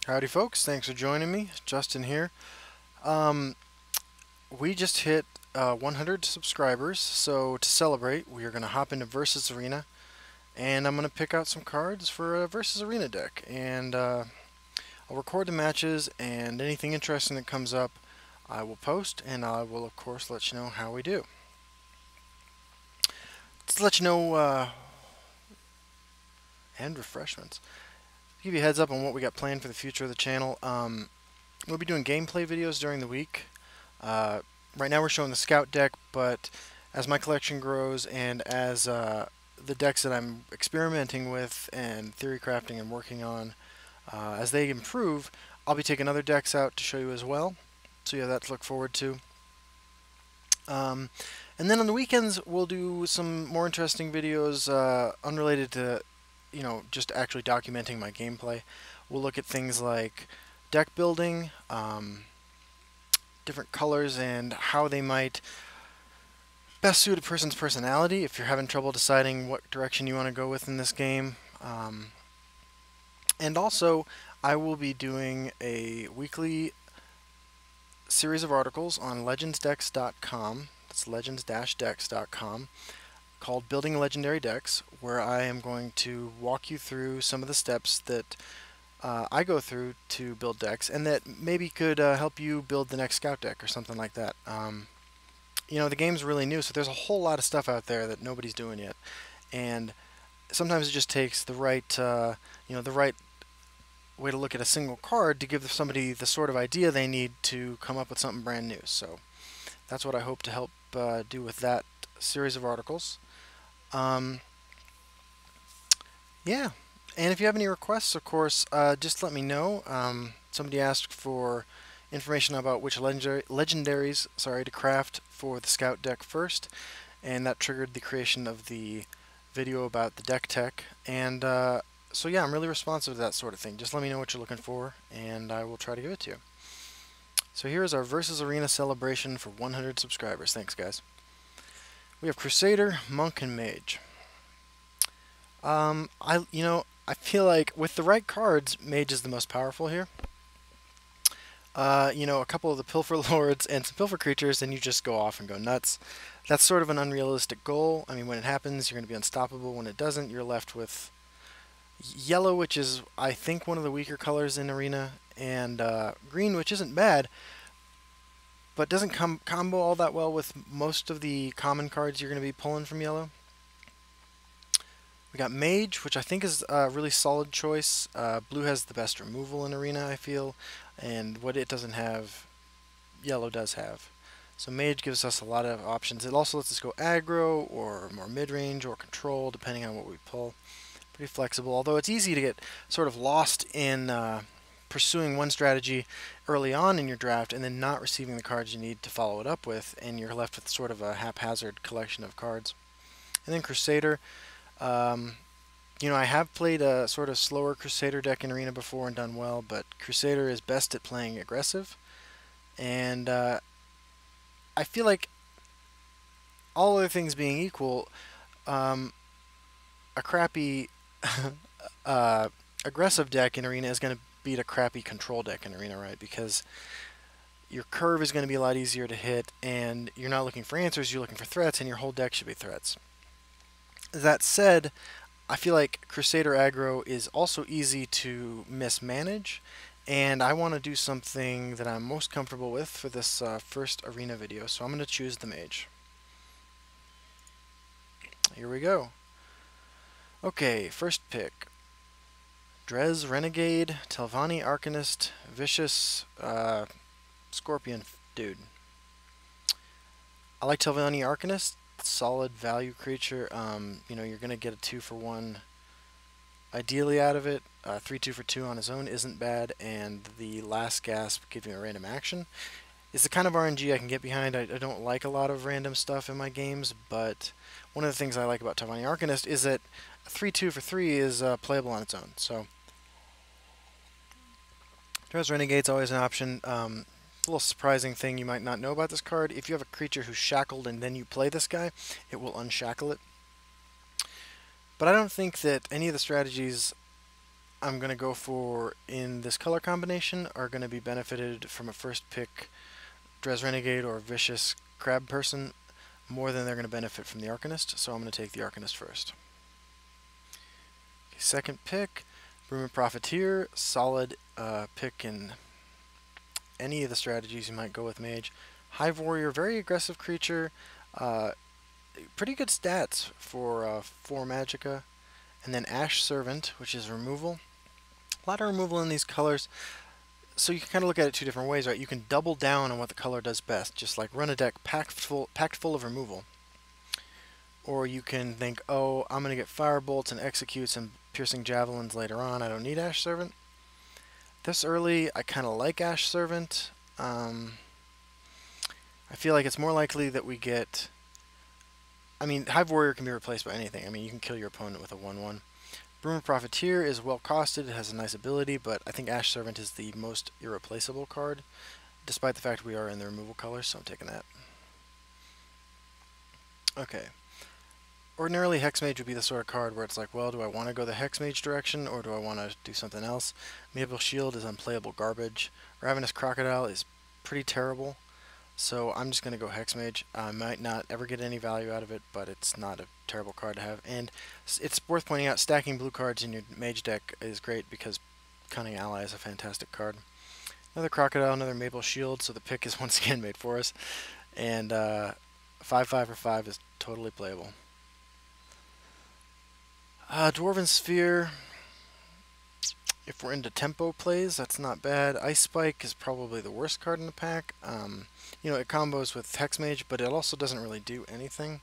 Howdy folks, thanks for joining me. Justin here. Um, we just hit 100 subscribers, so to celebrate, we are going to hop into Versus Arena, and I'm going to pick out some cards for a Versus Arena deck, and I'll record the matches, and anything interesting that comes up, I will post, and I will of course let you know how we do. Just to let you know, and refreshments. Give you a heads up on what we got planned for the future of the channel. We'll be doing gameplay videos during the week. Right now we're showing the Scout deck, but as my collection grows and as the decks that I'm experimenting with and theory crafting and working on, as they improve, I'll be taking other decks out to show you as well. So you have that to look forward to. And then on the weekends we'll do some more interesting videos unrelated to, just actually documenting my gameplay. We'll look at things like deck building, different colors and how they might best suit a person's personality if you're having trouble deciding what direction you want to go with in this game. And also, I will be doing a weekly series of articles on legendsdecks.com. That's legends-decks.com, called Building Legendary Decks, where I am going to walk you through some of the steps that I go through to build decks, and that maybe could help you build the next Scout deck or something like that. The game's really new, so there's a whole lot of stuff out there that nobody's doing yet, and sometimes it just takes the right, the right way to look at a single card to give somebody the sort of idea they need to come up with something brand new. So that's what I hope to help do with that series of articles. Yeah. And if you have any requests, of course, just let me know. Somebody asked for information about which legendaries to craft for the Scout deck first, and that triggered the creation of the video about the deck tech. And so yeah, I'm really responsive to that sort of thing. Just let me know what you're looking for, and I will try to give it to you. So here is our Versus Arena celebration for 100 subscribers. Thanks, guys. We have Crusader, Monk, and Mage. I feel like with the right cards, Mage is the most powerful here. A couple of the Pilfer Lords and some Pilfer creatures, and you just go off and go nuts. That's sort of an unrealistic goal. I mean, when it happens, you're going to be unstoppable. When it doesn't, you're left with yellow, which is, I think, one of the weaker colors in Arena, and green, which isn't bad, but doesn't combo all that well with most of the common cards you're going to be pulling from yellow. We got Mage, which I think is a really solid choice. Blue has the best removal in Arena, I feel, and what it doesn't have, yellow does have. So Mage gives us a lot of options. It also lets us go aggro, or more mid-range, or control, depending on what we pull. Pretty flexible, although it's easy to get sort of lost in pursuing one strategy early on in your draft and then not receiving the cards you need to follow it up with, and you're left with sort of a haphazard collection of cards. And then Crusader. I have played a sort of slower Crusader deck in Arena before and done well, but Crusader is best at playing aggressive, and I feel like, all other things being equal, a crappy aggressive deck in Arena is going to beat a crappy control deck in Arena, right? Because your curve is going to be a lot easier to hit, and you're not looking for answers, you're looking for threats, and your whole deck should be threats. That said, I feel like Crusader aggro is also easy to mismanage, and I want to do something that I'm most comfortable with for this first Arena video, so I'm going to choose the Mage. Here we go. Okay, first pick. Drez Renegade, Telvanni Arcanist, Vicious Scorpion dude. I like Telvanni Arcanist. Solid value creature. You're going to get a 2-for-1 ideally out of it. 3 2-for-2 on his own isn't bad, and the last gasp giving a random action is the kind of RNG I can get behind. I don't like a lot of random stuff in my games, but one of the things I like about Telvanni Arcanist is that 3 2-for-3 is playable on its own. So Drez Renegade's always an option. A little surprising thing you might not know about this card: if you have a creature who's shackled and then you play this guy, it will unshackle it. But I don't think that any of the strategies I'm going to go for, in this color combination, are going to be benefited from a first pick Dres Renegade or Vicious Crab Person more than they're going to benefit from the Arcanist, so I'm going to take the Arcanist first. Okay, second pick, Bruma Profiteer, solid pick in any of the strategies you might go with Mage. Hive Warrior, very aggressive creature, pretty good stats for 4 Magicka. And then Ash Servant, which is removal. A lot of removal in these colors, so you can kind of look at it two different ways, right? You can double down on what the color does best, just like run a deck packed full of removal. Or you can think, oh, I'm going to get Firebolts and Executes and Piercing Javelins later on. I don't need Ash Servant. This early, I kind of like Ash Servant. I feel like it's more likely that we get... I mean, Hive Warrior can be replaced by anything. I mean, you can kill your opponent with a 1/1. Bruma Profiteer is well costed, it has a nice ability, but I think Ash Servant is the most irreplaceable card, despite the fact we are in the removal colors, so I'm taking that. Okay. Ordinarily, Hexmage would be the sort of card where it's like, well, do I want to go the Hexmage direction, or do I want to do something else? Maple Shield is unplayable garbage. Ravenous Crocodile is pretty terrible. So I'm just going to go Hexmage. I might not ever get any value out of it, but it's not a terrible card to have. And it's worth pointing out, stacking blue cards in your Mage deck is great because Cunning Ally is a fantastic card. Another Crocodile, another Maple Shield, so the pick is once again made for us. And 5/5 for 5 is totally playable. Dwarven Sphere. If we're into tempo plays, that's not bad. Ice Spike is probably the worst card in the pack. You know, it combos with Hexmage, but it also doesn't really do anything.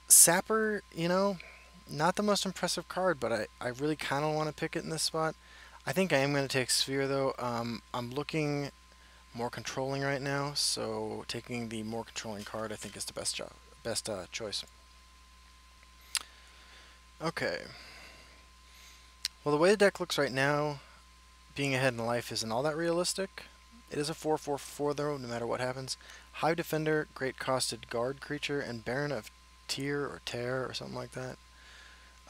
Sapper, you know, not the most impressive card, but I really kind of want to pick it in this spot. I think I am going to take Sphere, though. I'm looking more controlling right now, so taking the more controlling card I think is the best choice. Okay. Well, the way the deck looks right now, being ahead in life isn't all that realistic. It is a 4/4/4 though, no matter what happens. Hive Defender, great costed guard creature, and Baron of Tyr or Tear or something like that.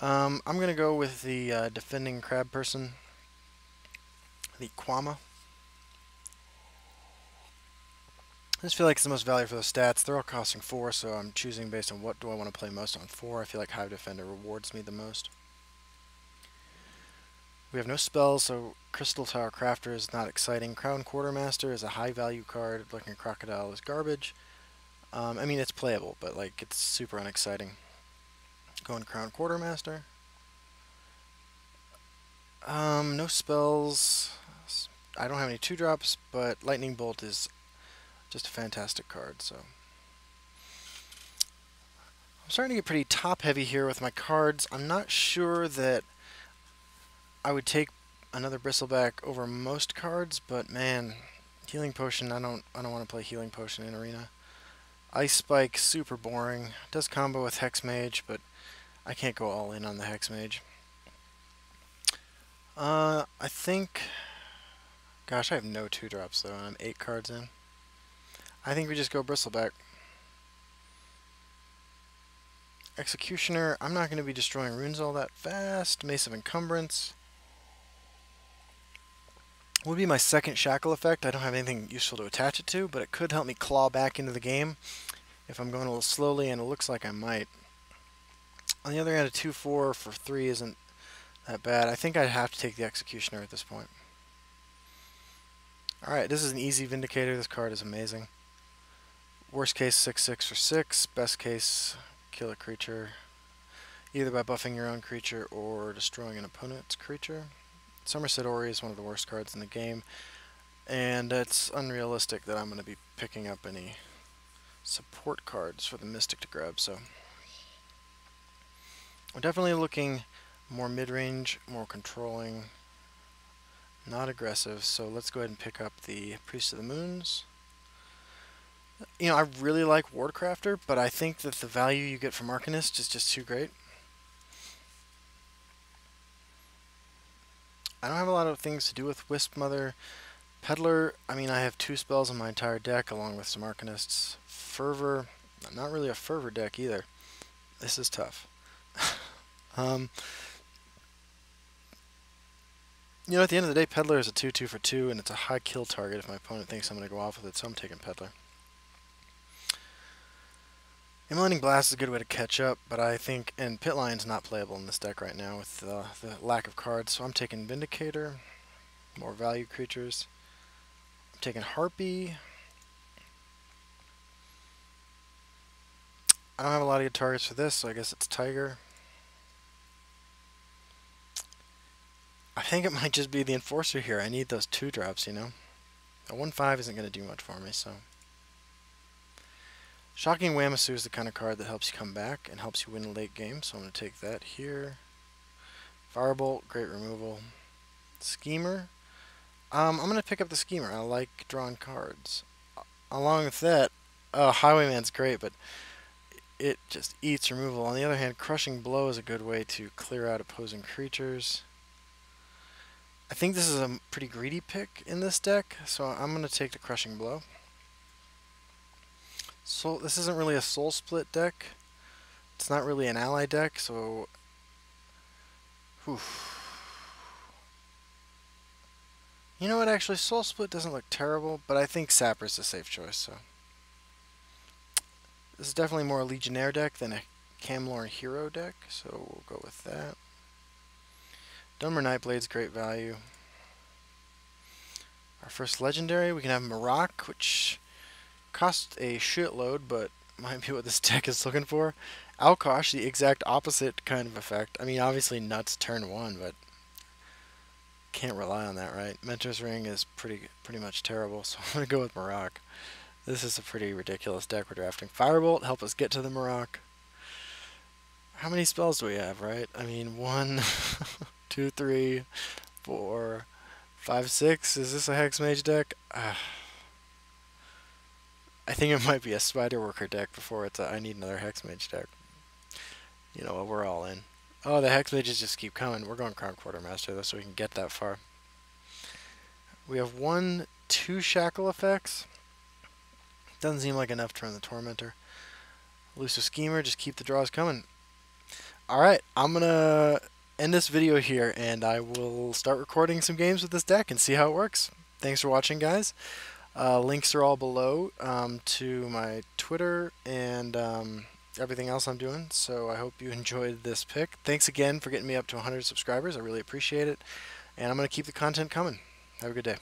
I'm going to go with the defending crab person, the Quama. I just feel like it's the most value for the stats. They're all costing 4, so I'm choosing based on what do I want to play most on 4. I feel like Hive Defender rewards me the most. We have no spells, so Crystal Tower Crafter is not exciting. Crown Quartermaster is a high value card. Looking Crocodile is garbage. I mean, it's playable, but like it's super unexciting. Going Crown Quartermaster. No spells. I don't have any 2-drops, but Lightning Bolt is just a fantastic card, so. I'm starting to get pretty top heavy here with my cards. I'm not sure that I would take another Bristleback over most cards, but man, Healing Potion, I don't want to play Healing Potion in Arena. Ice Spike, super boring. Does combo with Hexmage, but I can't go all in on the Hexmage. I think... Gosh, I have no 2-drops though, and I'm 8 cards in. I think we just go Bristleback. Executioner, I'm not going to be destroying runes all that fast. Mace of Encumbrance would be my second Shackle effect. I don't have anything useful to attach it to, but it could help me claw back into the game if I'm going a little slowly, and it looks like I might. On the other hand, a 2/4 for 3 isn't that bad. I think I'd have to take the Executioner at this point. Alright, this is an easy Vindicator. This card is amazing. Worst case, 6/6 for 6. Best case, kill a creature either by buffing your own creature or destroying an opponent's creature. Somerset Ori is one of the worst cards in the game, and it's unrealistic that I'm going to be picking up any support cards for the Mystic to grab, so we're definitely looking more mid-range, more controlling, not aggressive, so let's go ahead and pick up the Priest of the Moons. You know, I really like Wardcrafter, but I think that the value you get from Arcanist is just too great. I don't have a lot of things to do with Wisp Mother. Peddler, I mean, I have 2 spells in my entire deck along with some Arcanists. Fervor, I'm not really a Fervor deck either. This is tough. You know, at the end of the day, Peddler is a 2/2 for 2, and it's a high kill target if my opponent thinks I'm going to go off with it, so I'm taking Peddler. Immolating Blast is a good way to catch up, but I think, and Pit Lion's not playable in this deck right now with the lack of cards, so I'm taking Vindicator, more value creatures. I'm taking Harpy. I don't have a lot of good targets for this, so I guess it's Tiger. I think it might just be the Enforcer here. I need those 2-drops, you know? A 1/5 isn't going to do much for me, so... Shocking Wamasu is the kind of card that helps you come back and helps you win a late game, so I'm going to take that here. Firebolt, great removal. Schemer. I'm going to pick up the Schemer. I like drawing cards. Along with that, Highwayman's great, but it just eats removal. On the other hand, Crushing Blow is a good way to clear out opposing creatures. I think this is a pretty greedy pick in this deck, so I'm going to take the Crushing Blow. So this isn't really a Soul Split deck. It's not really an ally deck, so... Whew. You know what, actually, Soul Split doesn't look terrible, but I think Sapper's a safe choice, so... This is definitely more a Legionnaire deck than a Camlorn Hero deck, so we'll go with that. Dunmer Nightblade's great value. Our first legendary, we can have Marak, which costs a shitload, but might be what this deck is looking for. Alkosh, the exact opposite kind of effect. I mean, obviously Nuts turn 1, but can't rely on that, right? Mentor's Ring is pretty much terrible, so I'm going to go with Marak. This is a pretty ridiculous deck we're drafting. Firebolt, help us get to the Marak. How many spells do we have, right? I mean, 1, 2, 3, 4, 5, 6. Is this a Hex Mage deck? I think it might be a Spider Worker deck before it's a I need another Hex Mage deck. You know what, we're all in. Oh, the Hex Mages just keep coming. We're going Crown Quartermaster though, so we can get that far. We have 1, 2 Shackle effects. Doesn't seem like enough to run the Tormentor. Elusive Schemer, just keep the draws coming. Alright, I'm gonna end this video here, and I will start recording some games with this deck and see how it works. Thanks for watching, guys. Links are all below to my Twitter and everything else I'm doing, so I hope you enjoyed this pick. Thanks again for getting me up to 100 subscribers. I really appreciate it, and I'm going to keep the content coming. Have a good day.